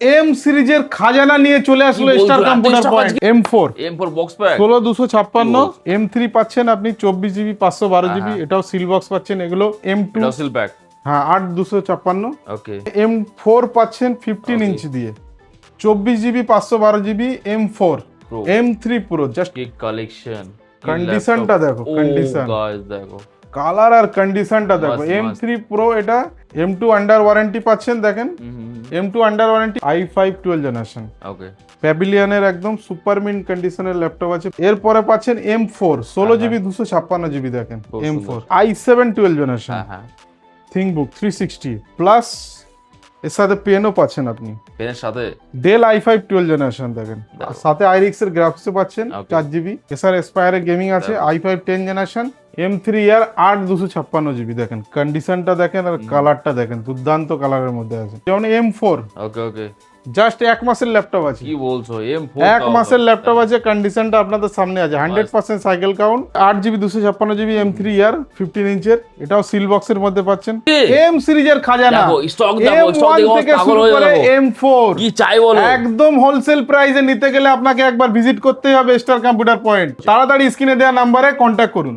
M সিরিজের খাজানা নিয়ে চলে আসলো star computer point M4 box pack 16256 M3 পাচ্ছেন আপনি 24 GB 512 GB, এটাও সিল বক্স পাচ্ছেন। এগুলো M2 সিল প্যাক, হ্যাঁ 8256। ওকে M4 পাচ্ছেন 15 ইঞ্চ দিয়ে 24 GB 512 GB M4 Pro। M3 Pro just কি কালেকশন, কন্ডিশনটা দেখো, কন্ডিশন গাইস দেখো, কালার আর কন্ডিশনটা দেখো। Must, M3 Pro এটা M2 আন্ডার ওয়ারেন্টি পাচ্ছেন, দেখেন M2 under warranty i5 12 generation, okay প্যাভিলিয়নের একদম সুপার মিন্ট কন্ডিশনের ল্যাপটপ আছে। এরপরে পাচ্ছেন M4 16 GB 256 GB, দেখেন M4 i7 12 জেনারেশন, হ্যাঁ হ্যাঁ থিংকবুক 360 প্লাস এর সাথে পেনও পাচ্ছেন আপনি, পেনের সাথে ডেল i5 12 জেনারেশন, দেখেন আর সাথে আইরিক্স এর গ্রাফিক্সও পাচ্ছেন Okay. 4 GB। এছাড়া এসপায়ারের গেমিং আছে i5 10 জেনারেশন M3 এর 8256 GB, দেখেন কন্ডিশনটা দেখেন আর কালারটা দেখেন, দুর্দান্ত কালারের মধ্যে আছে। যেমন M4 ওকে ওকে, জাস্ট 1 মাসের ল্যাপটপ আছে, কি বলছো M4 1 মাসের ল্যাপটপ আছে, কন্ডিশনটা আপনাদের সামনে আছে, 100% cycle count, 8 GB 256 GB M3 ইয়ার 15 ইঞ্চের, এটাও সিল বক্সের মধ্যে পাচ্ছেন। এম সিরিজের খাজানা দেখো স্টক দেখো, স্টক M1 দেখো, থেকে পাগল শুরু হয়ে করে যাবো। M4 কি চাই বলো, একদম হোলসেল প্রাইসে নিতে গেলে আপনাকে একবার ভিজিট করতেই হবে স্টার কম্পিউটার পয়েন্ট। তাড়াতাড়ি স্ক্রিনে দেওয়া নাম্বারে কন্ট্যাক্ট করুন।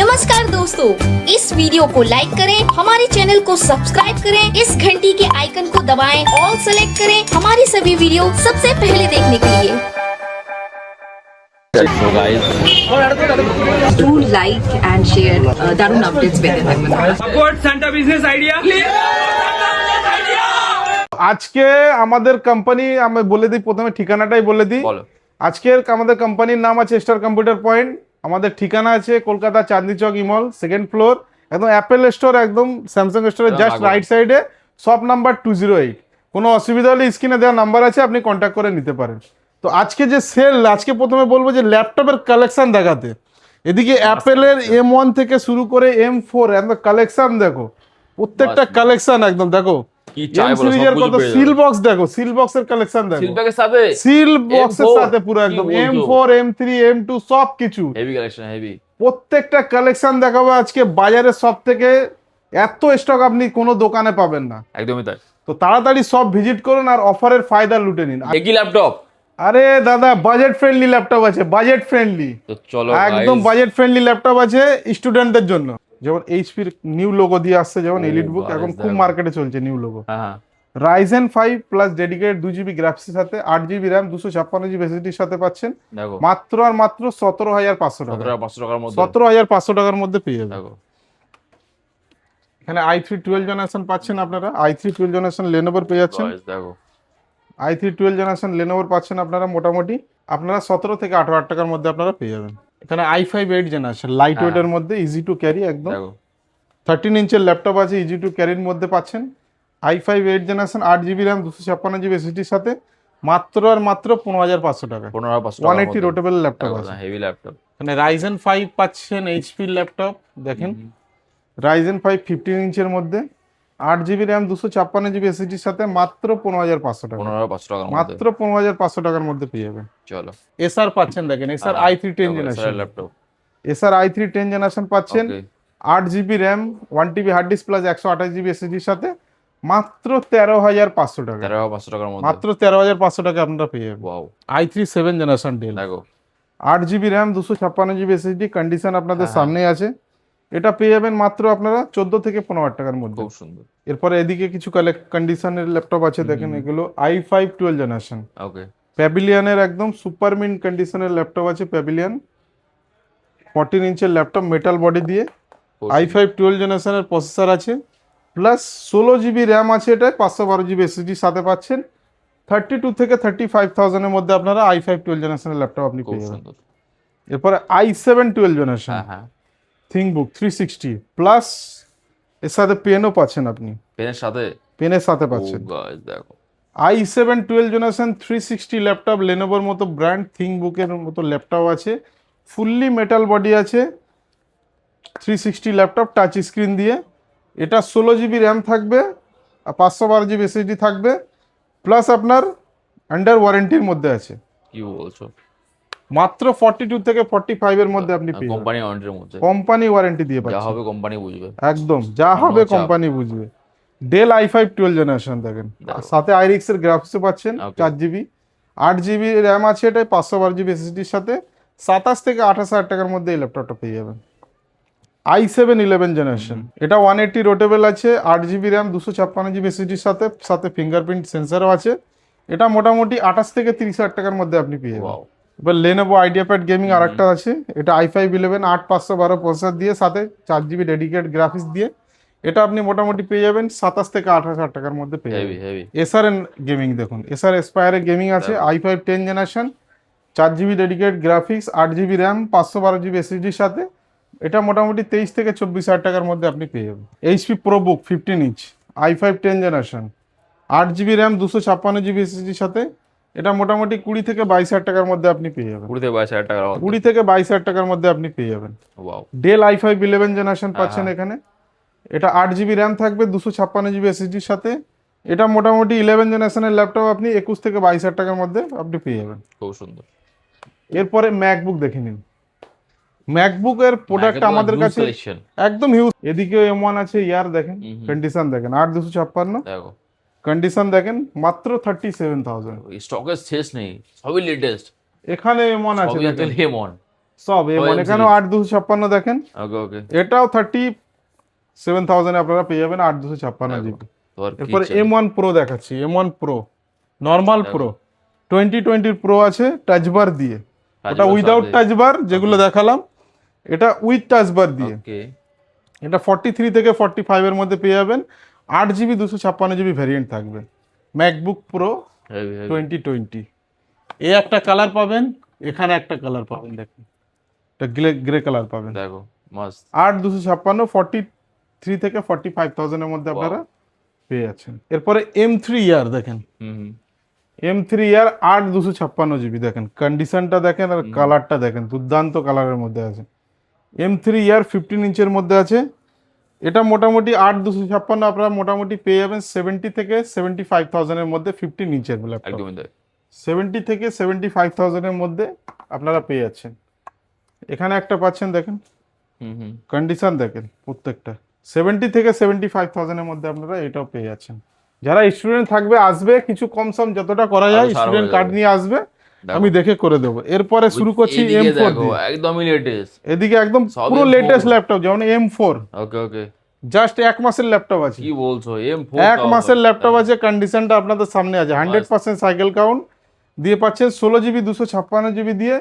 नमस्कार दोस्तों, इस वीडियो को लाइक करें, हमारे चैनल को सब्सक्राइब करें, इस घंटी के आइकन को दबाएं, ऑल सेलेक्ट करें हमारी सभी वीडियो सबसे पहले देखने के लिए। So guys Do like and share দারুণ আপডেটস পেতে থাকবেন। support Santa Business Idea. আজকে আমাদের কোম্পানি, আমি বলে দিই প্রথমে ঠিকানাটাই বলে দিই। বলো, আজকের আমাদের কোম্পানির নাম আছে স্টার কম্পিউটার পয়েন্ট। আমাদের ঠিকানা আছে কলকাতা চাঁদনি চক ইমল, সেকেন্ড ফ্লোর, একদম অ্যাপেল স্টোর, একদম স্যামসাং স্টোরের জাস্ট লাগবে। রাইট সাইডে, শপ নাম্বার 208। কোনো অসুবিধা হলে স্ক্রিনে দেওয়া নাম্বার আছে, আপনি কন্ট্যাক্ট করে নিতে পারেন। তো আজকে যে সেল, আজকে প্রথমে বলবো যে ল্যাপটপের কালেকশন দেখাতে। এদিকে অ্যাপেলের M1 থেকে শুরু করে M4 একদম কালেকশন দেখো, প্রত্যেকটা কালেকশন একদম দেখো। কি চাই এম বলো, সিরিজের সবকিছু কত পেয়ে সিল যাবে। বক্স দেখো, সিল বক্সের কালেকশন দেখো, সিল প্যাকের সাথে সিল বক্সের M4 সাথে পুরো কি একদম বলছো? M4 M3 M2 সব কিছু, হেভি কালেকশন, হেভি প্রত্যেকটা কালেকশন দেখাবো আজকে। বাজারে সব থেকে এত স্টক আপনি কোনো দোকানে পাবেন না। একদমই তাই। তো তাড়াতাড়ি সব ভিজিট করুন আর অফারের ফায়দা লুটে নিন। একই ল্যাপটপ, আরে দাদা বাজেট ফ্রেন্ডলি ল্যাপটপ আছে, বাজেট ফ্রেন্ডলি, তো চলো একদম guys। বাজেট ফ্রেন্ডলি ল্যাপটপ আছে স্টুডেন্টদের জন্য। যেমন এইচপির নিউ লোগো দিয়ে আসছে, যেমন এলিট বুক guys, এখন খুব দেখো। মার্কেটে চলছে নিউ লোগো। হ্যাঁ হ্যাঁ রাইজেন 5 প্লাস ডেডিকেটেড 2 GB গ্রাফিক্সের সাথে 8 GB র্যাম 256 GB এসএসডির সাথে পাচ্ছেন দেখো, মাত্র আর মাত্র 17,500 টাকা, 17,500 টাকার মধ্যে 17,500 টাকার মধ্যে পেয়ে যাবেন। দেখো, এখানে i3 12 জেনারেশন পাচ্ছেন আপনারা, i3 12 জেনারেশন লেনোভোর পেয়ে যাচ্ছেন, guys, দেখো i3 12 জেনারেশন লেনোভোর পাচ্ছেন আপনারা মোটামুটি আপনারা 17 থেকে 18,000 টাকার মধ্যে আপনারা পেয়ে যাবেন। এখানে i5 8 জেনারেশন লাইট ওয়েটের মধ্যে, ইজি টু ক্যারি একদম, দেখো 13 ইঞ্চের ল্যাপটপ আছে, ইজি টু ক্যারির মধ্যে পাচ্ছেন। i5 8 generation 8 GB RAM 256 GB এসএসডির সাথে মাত্র আর মাত্র 15,500 টাকা, 15,500 180 রোটেবল ল্যাপটপ আছে। হেভি ল্যাপটপ, এখানে রাইজেন 5 পাচ্ছেন এইচপি ল্যাপটপ, দেখেন রাইজেন 5 15 ইঞ্চের মধ্যে 8 GB র্যাম 256 GB এসএসডির সাথে মাত্র 15,500 টাকা, 15,500 টাকার মধ্যে মাত্র 15,500 টাকার মধ্যে পেয়ে যাবেন। চলো এসআর পাচ্ছেন, দেখেন এসআর i3 10 জেনারেশন, ল্যাপটপ, এসআর i3 10 জেনারেশন পাচ্ছেন okay 8 GB RAM 1 TB hard disk plus 128 GB এসএসডির সাথে মাত্র 13,500 টাকা, 13,500 টাকার মধ্যে মাত্র 13,500 টাকা আপনারা পেয়ে যাবেন। ওয়াও, i3 7 জেনারেশন ডেল দেখো 8 GB RAM 256 GB SSD, condition আপনাদের সামনেই আছে, এটা পেয়ে যাবেন মাত্র আপনারা 14 থেকে 15,000 টাকার মধ্যে। খুব সুন্দর, এরপরে এদিকে কিছু কন্ডিশনের ল্যাপটপ আছে, দেখেন এগুলো i5 12 জেনারেশন, ওকে প্যাভিলিয়নের একদম সুপার মিন্ট কন্ডিশনের ল্যাপটপ আছে, প্যাভিলিয়ন 14 ইঞ্চের ল্যাপটপ মেটাল বডি দিয়ে, i5 12 জেনারেশনের প্রসেসর আছে, প্লাস 16 GB র্যাম আছে, এটা 512 GB এসএসডির সাথে পাচ্ছেন 32 থেকে 35,000 এর মধ্যে আপনারা i5 12 জেনারেশনের ল্যাপটপ আপনি খুব পেয়ে যাবেন। সুন্দর, এরপরে i7 12 জেনারেশন হ্যাঁ হ্যাঁ থিংকবুক 360 প্লাস এর সাথে পেনও পাচ্ছেন আপনি, পেনের সাথে পেনের সাথে পাচ্ছেন। গাইস দেখো, i7 12 জেনারেশন 360 ল্যাপটপ, লেনোভোর মতো ব্র্যান্ড থিংকবুকের মতো ল্যাপটপ আছে, ফুললি মেটাল বডি আছে, 360 ল্যাপটপ টাচ স্ক্রিন দিয়ে, এটা 16 GB র্যাম থাকবে আর 512 GB এসএসডি থাকবে, প্লাস আপনার আন্ডার ওয়ারেন্টির মধ্যে আছে, কি বলছো, মাত্র 42 থেকে 45 এর মধ্যে আপনি পেয়ে যাবেন, কোম্পানি ওয়ারেন্টির মধ্যে, কোম্পানি ওয়ারেন্টি দিয়ে যা পাচ্ছেন, হবে কোম্পানি বুঝবে, একদম যা হবে কোনো চাপ। কোম্পানি বুঝবে। ডেল i5 12 জেনারেশন দেখেন, আর সাথে আইরিক্স এর গ্রাফিক্সও পাচ্ছেন, Okay. 4GB 8GB র্যাম আছে, এটাই 512GB এসএসডির সাথে 27 থেকে 28 হাজার টাকার মধ্যে এই ল্যাপটপটা পেয়ে যাবেন। i7 11 জেনারেশন, এটা 180 রোটেবল আছে, 8GB র্যাম 256GB এসএসডির সাথে সাথে ফিঙ্গারপ্রিন্ট সেন্সরও আছে। এটা মোটামুটি 28 থেকে 30 হাজার টাকার মধ্যে আপনি পেয়ে যাবেন। Wow. এবার লেনোভো আইডিয়াপ্যাড গেমিং আরেকটা আছে, এটা i5 11 8512 প্রসেসর দিয়ে সাথে 4GB ডেডিকেটেড গ্রাফিক্স দিয়ে, এটা আপনি মোটামুটি পেয়ে যাবেন 27 থেকে 28 হাজার টাকার মধ্যে পেয়ে হেভি যাবেন। হেভি। এসআরএন গেমিং দেখুন, এসআর এসপায়ার গেমিং আছে, i5 10 generation, 4GB dedicated graphics, 8GB RAM 512GB এসএসডির সাথে, এটা মোটামুটি 23 থেকে 24 হাজার টাকার মধ্যে আপনি পেয়ে যাবেন। HP ProBook 15 inch, i5 10 generation, 8GB RAM 256GB এসএসডির সাথে, এটা মোটামুটি 20 থেকে 22 হাজার টাকার মধ্যে আপনি পেয়ে যাবেন। 20 থেকে 22 হাজার টাকা। 20 থেকে 22 হাজার টাকার মধ্যে আপনি পেয়ে যাবেন। ওয়াও। ডেল i5 11 জেনারেশন পাচ্ছেন এখানে, এটা 8GB র্যাম থাকবে 256GB এসএসডির সাথে, এটা মোটামুটি 11 জেনারেশনের ল্যাপটপ আপনি 21 থেকে 22 হাজার টাকার মধ্যে আপনি পেয়ে যাবেন। খুব সুন্দর। এরপরে ম্যাকবুক দেখে নিন, ম্যাকবুকের প্রোডাক্ট আমাদের কাছে কালেকশন একদম হিউজ। এদিকে M1 আছে, ইয়ার দেখেন, কন্ডিশন দেখেন 8256, দেখো, কন্ডিশন দেখেন মাত্র 37,000। স্টকের শেষ নেই, সবই লেটেস্ট। এখানে M1 আছে সবই দেখেন, লেমন। সব M1, এখানেও 8256 দেখেন, ওকে ওকে। এটাও 37,000 আপনারা পেয়ে যাবেন 8256GB। তোর কি এরপরে চাই? M1 Pro দেখাচ্ছি, M1 Pro normal pro 2020 pro আছে টাচ বার দিয়ে, ওটা উইদাউট টাচ বার যেগুলো দেখালাম, এটা উইথ টাচ বার দিয়ে। ওকে। এটা 43 থেকে 45 এর মধ্যে পেয়ে যাবেন, 8GB 256GB ভ্যারিয়েন্ট থাকবে। MacBook pro heavy heavy. 2020, এ একটা কালার পাবেন, এখানে একটা কালার পাবেন, দেখুন এটা গ্রে কালার পাবেন। দেখো মাস্ট। 8256 43 থেকে 45,000 এর মধ্যে আপনারা পেয়ে যাচ্ছেন। এরপরে M3 ইয়ার দেখেন, হুম। M3 ইয়ার 8256GB দেখেন, কন্ডিশনটা দেখেন আর কালারটা দেখেন, দুর্দান্ত কালারের মধ্যে আছে। M3 ইয়ার 15 ইঞ্চের মধ্যে আছে, এটা মোটামুটি 8256 আপনারা মোটামুটি পেয়ে যাবেন 70 থেকে 75,000 এর মধ্যে 15 ইঞ্চের ল্যাপটপ। একদমই তাই। 70 থেকে 75,000 এর মধ্যে আপনারা পেয়ে যাচ্ছেন। এখানে একটা পাচ্ছেন দেখেন, হুম। কন্ডিশন দেখেন প্রত্যেকটা, 70 থেকে 75,000 এর মধ্যে আপনারা এটাও পেয়ে যাচ্ছেন। যারা স্টুডেন্ট থাকবে আসবে, কিছু কম সম যতটা করা যায় আরো ছাড় স্টুডেন্ট হয়ে কার্ড যাবে। নিয়ে আসবে, দেখো। আমি দেখে করে দেবো। এরপরে শুরু করছি এদিকে M4 দেখো, দিয়ে, একদমই লেটেস্ট। এদিকে একদম সব পুরো M4 লেটেস্ট ল্যাপটপ, যেমন M4 ওকে ওকে। জাস্ট 1 মাসের ল্যাপটপ আছে, কি বলছো? M4 1 মাসের ল্যাপটপ আছে, কন্ডিশনটা আপনাদের সামনে আছে, 100% সাইকেল কাউন্ট দিয়ে পাচ্ছেন, 16GB 256GB দিয়ে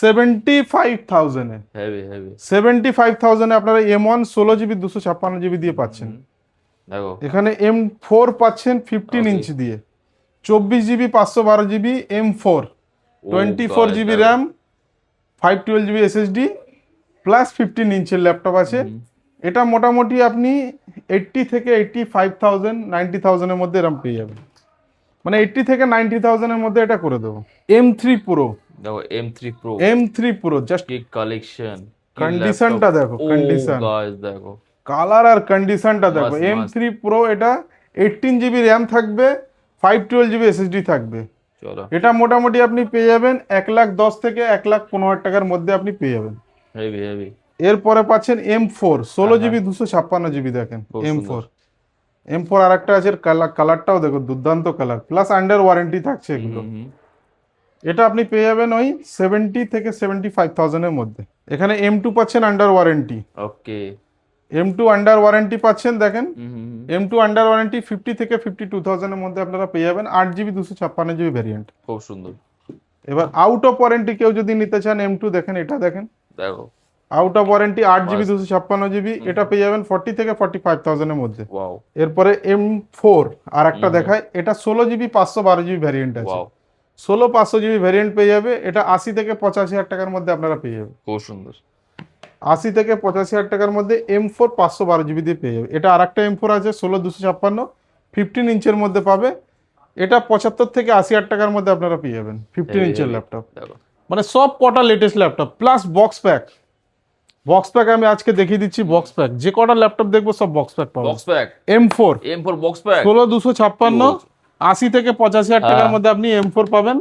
75,000 এ। Heavy heavy. 75,000 এ আপনারা M1 16GB 256GB দিয়ে পাচ্ছেন। দেখো এখানে M4 পাচ্ছেন 15 ইঞ্চ দিয়ে, 24GB 512GB M4, 24GB RAM, 512GB SSD plus 15 ইঞ্চের ল্যাপটপ আছে। এটা মোটামুটি আপনি 80 থেকে 85,000 90,000 এর মধ্যে এরকম পেয়ে যাবেন, মানে 80 থেকে 90,000 এর মধ্যে এটা করে দেবো। M3 Pro, দেখো M3 Pro, M3 Pro just কি কালেকশন, কন্ডিশনটা দেখো, কন্ডিশন গাইস দেখো, কালার আর কন্ডিশনটা দেখো। Must, M3 Pro এটা 18GB র্যাম থাকবে, 512GB এসএসডি থাকবে। চলো এটা মোটামুটি আপনি পেয়ে যাবেন 1,10,000 থেকে 1,15,000 টাকার মধ্যে আপনি পেয়ে যাবেন। Heavy heavy. এরপরে পাচ্ছেন M4 16GB 256GB দেখেন, খুব M4 M4 আরেকটা আছে, কালারটাও দেখো দুর্দান্ত কালার, প্লাস আন্ডার ওয়ারেন্টি থাকছে এগুলো। এটা আপনি পেয়ে যাবেন ওই 70 থেকে 75,000 এর মধ্যে। এখানে M2 পাচ্ছেন আন্ডার ওয়ারেন্টি, ওকে। M2 আন্ডার ওয়ারেন্টি পাচ্ছেন দেখেন, M2 আন্ডার ওয়ারেন্টি 50 থেকে 52,000 এর মধ্যে আপনারা পেয়ে যাবেন, 8GB 256GB ভ্যারিয়েন্ট। খুব সুন্দর। এবার আউট অফ ওয়ারেন্টি কেউ যদি নিতে চান M2 দেখেন, এটা দেখেন দেখো out of warranty 8GB 256GB, এটা পেয়ে যাবেন 40 থেকে 45,000 এর মধ্যে। ওয়াও এরপরে M4 আর একটা দেখায়, এটা 16GB 512GB ভ্যারিয়েন্ট আছে, ওয়াও 16 500GB ভ্যারিয়েন্ট পেয়ে যাবে, এটা 80 থেকে 85,000 টাকার মধ্যে আপনারা পেয়ে যাবেন। খুব সুন্দর। 80 থেকে 85,000 টাকার মধ্যে M4 512GB দিয়ে পেয়ে যাবে। এটা আরেকটা M4 আছে 16 256 15 ইঞ্চের মধ্যে পাবে, এটা 75 থেকে 80,000 টাকার মধ্যে আপনারা পেয়ে যাবেন, 15 ইঞ্চের ল্যাপটপ। দেখো মানে সব কটা latest laptop plus box pack. Box pack আমি আজকে দেখিয়ে দিচ্ছি, বক্স প্যাক যে কটা ল্যাপটপ দেখবো সব বক্স প্যাক পাবো। Box pack M4 box pack 16 256 80 থেকে 85,000 টাকার মধ্যে আপনি M4 পাবেন।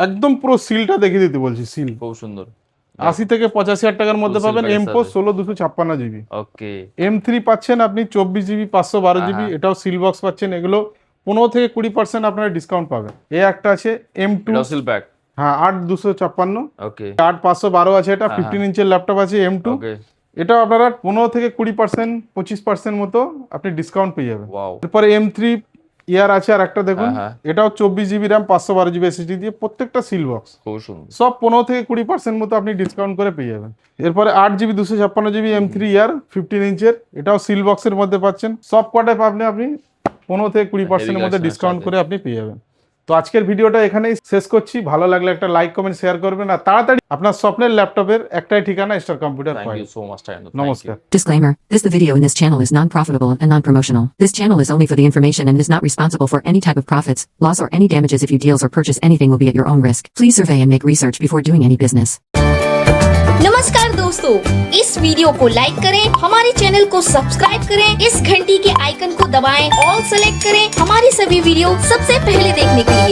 একদম পুরো সিলটা দেখিয়ে দিতে বলছি, সিল খুব সুন্দর। 80 থেকে 85,000 টাকার মধ্যে Full পাবেন silver M4 সাথে। 16 256 জিবি। ওকে M3 পাচ্ছেন আপনি 24 জিবি 512 জিবি, হ্যাঁ। এটাও সিল বক্স পাচ্ছেন। এগুলো 15 থেকে 20% আপনারা ডিসকাউন্ট পাবেন। এ একটা আছে M2, এটাও সিল প্যাক। হ্যাঁ 8 256, ওকে 8 512 আছে, এটা হ্যাঁ, 15 ইঞ্চের ল্যাপটপ আছে M2। ওকে এটাও আপনারা 15 থেকে 20% 25% মতো আপনি ডিসকাউন্ট পেয়ে যাবেন। ওয়াও এরপরে M3 ইয়ার আছে আর একটা দেখুন, হ্যাঁ, হ্যাঁ। এটাও 24 জিবি র্যাম 512 জিবি এসএসডি দিয়ে, প্রত্যেকটা সিল বক্স। খুব সুন্দর। সব 15 থেকে 20% মতো আপনি ডিসকাউন্ট করে পেয়ে যাবেন। এরপরে 8 জিবি 256 জিবি M3 ইয়ার 15 ইঞ্চের, এটাও সিল বক্সের মধ্যে পাচ্ছেন। সব কটায় পাবেন আপনি 15 থেকে 20% এর মধ্যে Heavy ডিসকাউন্ট collection করে আপনি পেয়ে যাবেন। তো আজকের ভিডিওটা এখানেই শেষ করছি। ভালো লাগলে একটা লাইক কমেন্ট শেয়ার করবেন, আর তাড়াতাড়ি আপনার স্বপ্নের ল্যাপটপের একটাই ঠিকানা, star computer thank point. You so much time. নমস্কার। Disclaimer. The video in this channel is non-profitable and non-promotional. This channel is only for the information and is not responsible for any type of profits, loss or any damages. If you deals or purchase anything will be at your own risk. Please survey and make research before doing any business. नमस्कार दोस्तों, इस video को like करें, हमारे channel को subscribe करें, इस घंटी के आइकन को दबाएं, ऑल सेलेक्ट करें हमारी सभी वीडियो सबसे पहले देखने के लिए।